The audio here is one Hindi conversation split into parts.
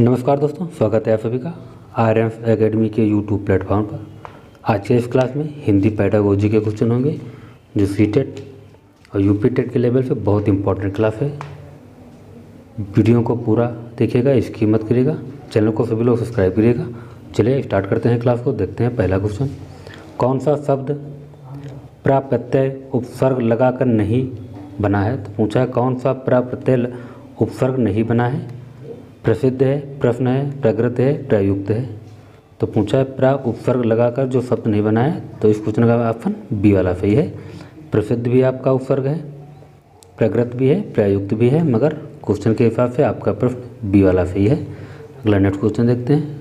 नमस्कार दोस्तों, स्वागत है आप सभी का आर्यन एकेडमी के यूट्यूब प्लेटफॉर्म पर। आज के इस क्लास में हिंदी पेडागोजी के क्वेश्चन होंगे जो सीटेट और यूपी टेट के लेवल पे बहुत इंपॉर्टेंट क्लास है। वीडियो को पूरा देखिएगा, स्किप मत करिएगा, चैनल को सभी लोग सब्सक्राइब करिएगा। चलिए स्टार्ट करते हैं क्लास को। देखते हैं पहला क्वेश्चन, कौन सा शब्द प्राप्रत्यय उपसर्ग लगाकर नहीं बना है। तो पूछा है कौन सा प्राप्रत्यय उपसर्ग नहीं बना है। प्रसिद्ध है, प्रश्न है, प्रकृत है, प्रयुक्त है। तो पूछा है प्रा उपसर्ग लगाकर जो शब्द नहीं बना है, तो इस क्वेश्चन का ऑप्शन बी वाला सही है। प्रसिद्ध भी आपका उपसर्ग है, प्रकृत भी है, प्रयुक्त भी है, मगर क्वेश्चन के हिसाब से आपका प्रश्न बी वाला सही है। अगला नेक्स्ट क्वेश्चन देखते हैं।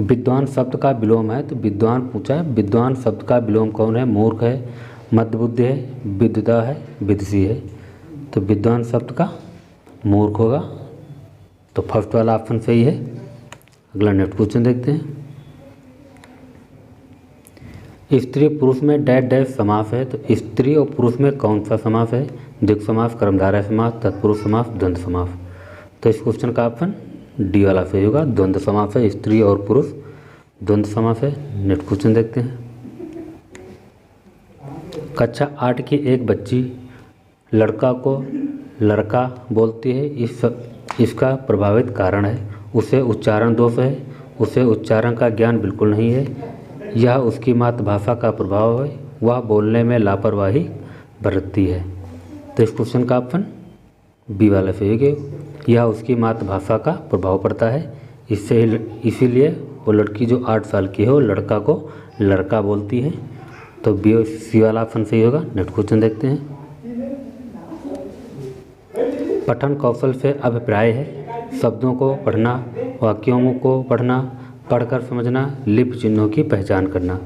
विद्वान शब्द का विलोम है। तो विद्वान पूछा है, विद्वान शब्द का विलोम कौन है। मूर्ख है, मदबुद्धि है, विद्वता है, विदुषी है। तो विद्वान शब्द का मूर्ख होगा, तो फर्स्ट वाला ऑप्शन सही है। अगला नेक्स्ट क्वेश्चन देखते हैं। स्त्री पुरुष में डैश डैश समास है। तो स्त्री और पुरुष में कौन सा समास है। द्विगु समास, कर्मधारय समास, तत्पुरुष समास, द्वंद्व समास। तो इस क्वेश्चन का ऑप्शन डी वाला सही होगा। द्वंद्व समास है, स्त्री और पुरुष द्वंद्व समास है। नेक्स्ट क्वेश्चन देखते हैं। कक्षा 8 की एक बच्ची लड़का को लड़का बोलती है, इसका प्रभावित कारण है। उसे उच्चारण दोष है, उसे उच्चारण का ज्ञान बिल्कुल नहीं है, यह उसकी मातृभाषा का प्रभाव है, वह बोलने में लापरवाही बरतती है। तो इस क्वेश्चन का ऑप्शन बी वाला सही है। यह उसकी मातृभाषा का प्रभाव पड़ता है, इससे इसीलिए वो लड़की जो 8 साल की है वो लड़का को लड़का बोलती है। तो बी सी वाला ऑप्शन सही होगा। नेक्स्ट क्वेश्चन देखते हैं। पठन कौशल से अभिप्राय है शब्दों को पढ़ना, वाक्यों को पढ़ना, पढ़कर समझना, लिपि चिन्हों की पहचान करना।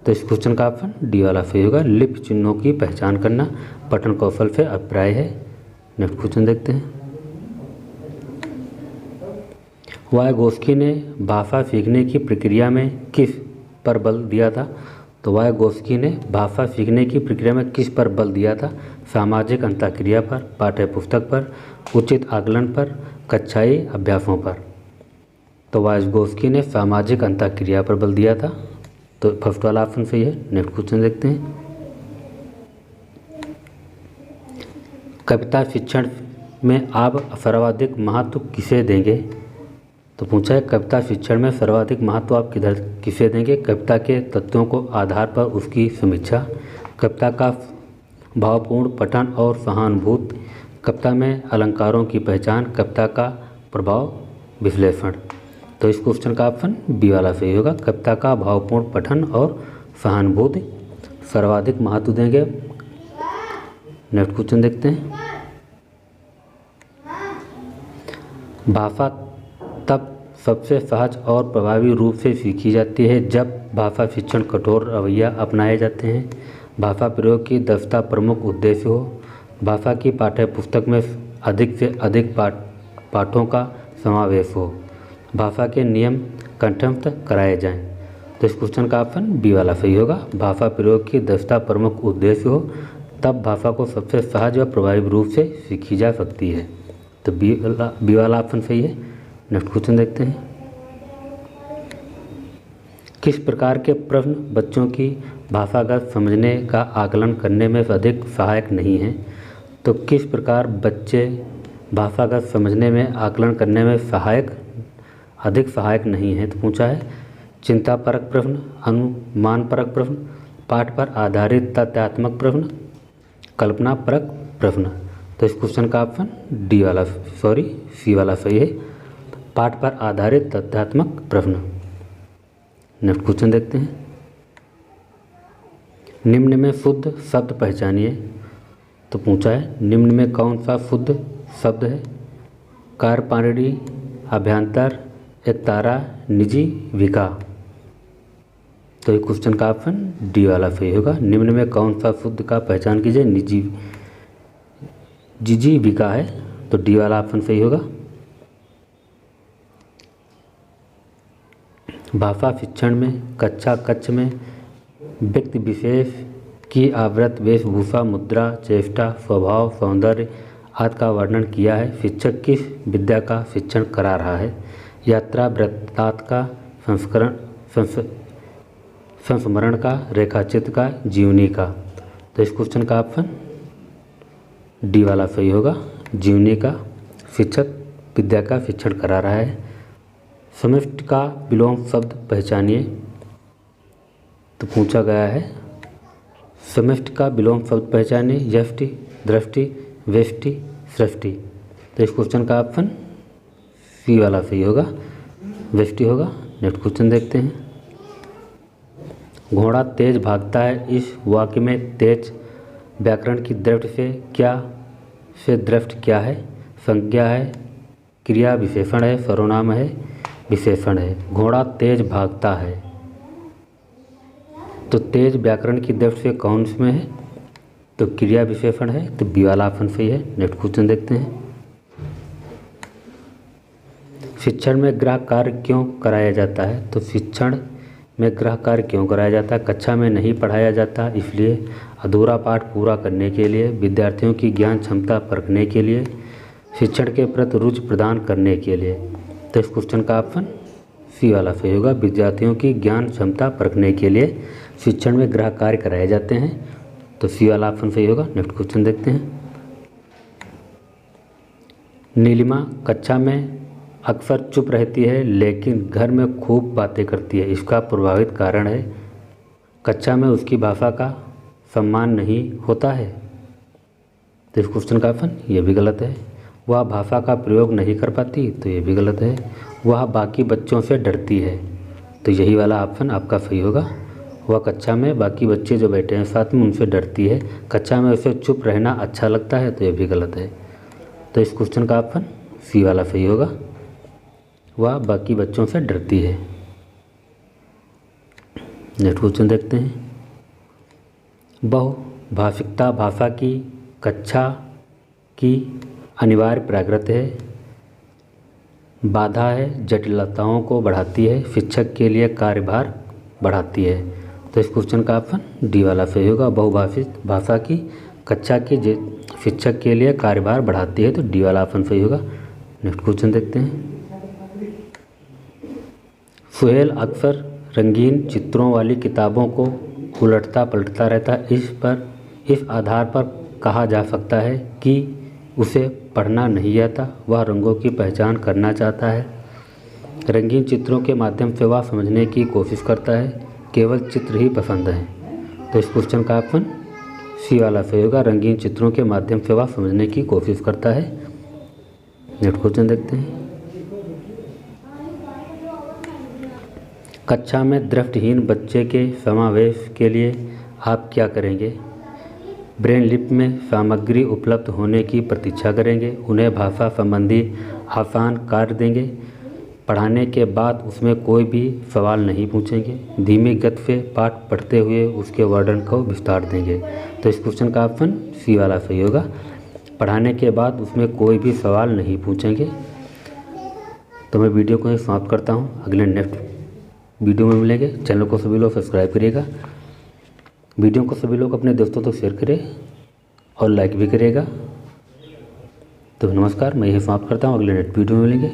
तो इस क्वेश्चन का ऑप्शन डी वाला सही होगा। लिपि चिन्हों की पहचान करना पठन कौशल से अभिप्राय है। नेक्स्ट क्वेश्चन देखते हैं। वायगोस्की ने भाषा सीखने की प्रक्रिया में किस पर बल दिया था। तो वायगोस्की ने भाषा सीखने की प्रक्रिया में किस पर बल दिया था। सामाजिक अंतःक्रिया पर, पाठ्य पुस्तक पर, उचित आकलन पर, कक्षाई अभ्यासों पर। तो वायगोस्की ने सामाजिक अंतःक्रिया पर बल दिया था। तो फर्स्ट वाला ऑप्शन सही है। नेक्स्ट क्वेश्चन देखते हैं। कविता शिक्षण में आप सर्वाधिक महत्व किसे देंगे। तो पूछा है कविता शिक्षण में सर्वाधिक महत्व आप किसे देंगे। कविता के तत्वों को आधार पर उसकी समीक्षा, कविता का भावपूर्ण पठन और सहानुभूति, कविता में अलंकारों की पहचान, कविता का प्रभाव विश्लेषण। तो इस क्वेश्चन का ऑप्शन बी वाला सही होगा। कविता का भावपूर्ण पठन और सहानुभूति सर्वाधिक महत्व देंगे। नेक्स्ट क्वेश्चन देखते हैं। भाषा तब सबसे सहज और प्रभावी रूप से सीखी जाती है जब भाषा शिक्षण कठोर रवैया अपनाए जाते हैं, भाषा प्रयोग की दक्षता प्रमुख उद्देश्य हो, भाषा की पाठ्य पुस्तक में अधिक से अधिक पाठों का समावेश हो, भाषा के नियम कंठस्थ कराए जाएं। तो इस क्वेश्चन का ऑप्शन बी वाला सही होगा। भाषा प्रयोग की दक्षता प्रमुख उद्देश्य हो, तब भाषा को सबसे सहज व प्रभावी रूप से सीखी जा सकती है। तो बी वाला ऑप्शन सही है। नेक्स्ट क्वेश्चन देखते हैं। किस प्रकार के प्रश्न बच्चों की भाषागत समझने का आकलन करने में अधिक सहायक नहीं हैं। तो किस प्रकार बच्चे भाषागत समझने में आकलन करने में अधिक सहायक नहीं हैं। तो पूछा है चिंतापरक प्रश्न, अनुमानपरक प्रश्न, पाठ पर आधारित तथ्यात्मक प्रश्न, कल्पनापरक प्रश्न। तो इस क्वेश्चन का ऑप्शन सी वाला सही है। पाठ पर आधारित तथ्यात्मक प्रश्न। नेक्स्ट क्वेश्चन देखते हैं। निम्न में शुद्ध शब्द पहचानिए। तो पूछा है निम्न में कौन सा शुद्ध शब्द है। कार्यपारिणी, अभ्यंतर, एकतारा, निजी, विका। तो ये क्वेश्चन का ऑप्शन डी वाला सही होगा। निम्न में कौन सा शुद्ध का पहचान कीजिए। निजी विका है, तो डी वाला ऑप्शन सही होगा। भाषा शिक्षण में कक्षा कक्ष में व्यक्ति विशेष की आवृत वेशभूषा, मुद्रा, चेष्टा, स्वभाव, सौंदर्य आदि का वर्णन किया है। शिक्षक किस विद्या का शिक्षण करा रहा है? यात्रा वृत्तांत का, संस्मरण का, रेखाचित्र का, जीवनी का। तो इस क्वेश्चन का ऑप्शन डी वाला सही होगा, जीवनी का। शिक्षक विद्या का शिक्षण करा रहा है। समष्टि का विलोम शब्द पहचानिए। तो पूछा गया है समष्टि का विलोम शब्द पहचानिए। यष्टि, दृष्टि, वेष्टि, सृष्टि। तो इस क्वेश्चन का ऑप्शन सी वाला सही होगा, वेष्टि होगा। नेक्स्ट क्वेश्चन देखते हैं। घोड़ा तेज भागता है, इस वाक्य में तेज व्याकरण की दृष्टि क्या है? संज्ञा है, क्रिया विशेषण है, सर्वनाम है, विशेषण है। घोड़ा तेज भागता है, तो तेज व्याकरण की दृष्टि से कौन में है? तो क्रिया विशेषण है, तो बी वाला ऑप्शन सही है। नेक्स्ट क्वेश्चन देखते हैं। शिक्षण में गृह कार्य क्यों कराया जाता है? तो शिक्षण में गृह कार्य क्यों कराया जाता है? कक्षा में नहीं पढ़ाया जाता इसलिए, अधूरा पाठ पूरा करने के लिए, विद्यार्थियों की ज्ञान क्षमता परखने के लिए, शिक्षण के प्रति रुचि प्रदान करने के लिए। तो इस क्वेश्चन का ऑप्शन सी वाला सही होगा, विद्यार्थियों की ज्ञान क्षमता परखने के लिए शिक्षण में गृह कार्य कराए जाते हैं। तो सी वाला ऑप्शन सही होगा। नेक्स्ट क्वेश्चन देखते हैं। नीलिमा कक्षा में अक्सर चुप रहती है लेकिन घर में खूब बातें करती है, इसका प्रभावित कारण है? कक्षा में उसकी भाषा का सम्मान नहीं होता है। तो इस क्वेश्चन का ऑप्शन ये भी गलत है। वह भाषा का प्रयोग नहीं कर पाती, तो ये भी गलत है। वह बाकी बच्चों से डरती है, तो यही वाला ऑप्शन आपका सही होगा। वह कक्षा में बाकी बच्चे जो बैठे हैं साथ में उनसे डरती है, कक्षा में उसे चुप रहना अच्छा लगता है, तो ये भी गलत है। तो इस क्वेश्चन का ऑप्शन सी वाला सही होगा, वह बाकी बच्चों से डरती है। नेक्स्ट क्वेश्चन देखते हैं। बहुभाषिकता भाषा की कक्षा की अनिवार्य प्रकृति है, बाधा है, जटिलताओं को बढ़ाती है, शिक्षक के लिए कार्यभार बढ़ाती है। तो इस क्वेश्चन का ऑप्शन डी वाला सही होगा, बहुभाषित भाषा की कक्षा की शिक्षक के लिए कार्यभार बढ़ाती है, तो डी वाला ऑप्शन सही होगा। नेक्स्ट क्वेश्चन देखते हैं। सुहेल अक्सर रंगीन चित्रों वाली किताबों को उलटता पलटता रहता है, इस आधार पर कहा जा सकता है कि उसे पढ़ना नहीं आता, वह रंगों की पहचान करना चाहता है। रंगीन चित्रों के माध्यम से वह समझने की कोशिश करता है, केवल चित्र ही पसंद है। तो इस क्वेश्चन का ऑप्शन सी वाला सही होगा, रंगीन चित्रों के माध्यम से वह समझने की कोशिश करता है। नेक्स्ट क्वेश्चन देखते हैं। कक्षा में दृष्टिहीन बच्चे के समावेश के लिए आप क्या करेंगे? ब्रेन लिपि में सामग्री उपलब्ध होने की प्रतीक्षा करेंगे, उन्हें भाषा संबंधी आसान कार्य देंगे, पढ़ाने के बाद उसमें कोई भी सवाल नहीं पूछेंगे, धीमी गति से पाठ पढ़ते हुए उसके वर्णन को विस्तार देंगे। तो इस क्वेश्चन का ऑप्शन सी वाला सही होगा, पढ़ाने के बाद उसमें कोई भी सवाल नहीं पूछेंगे। तो मैं वीडियो को समाप्त करता हूँ, अगले नेक्स्ट वीडियो में मिलेंगे। चैनल को सभी लोग सब्सक्राइब करिएगा, वीडियो को सभी लोग अपने दोस्तों तक शेयर करें और लाइक भी करिएगा। तो नमस्कार, मैं यही समाप्त करता हूँ, अगले नेक्स्ट वीडियो में मिलेंगे।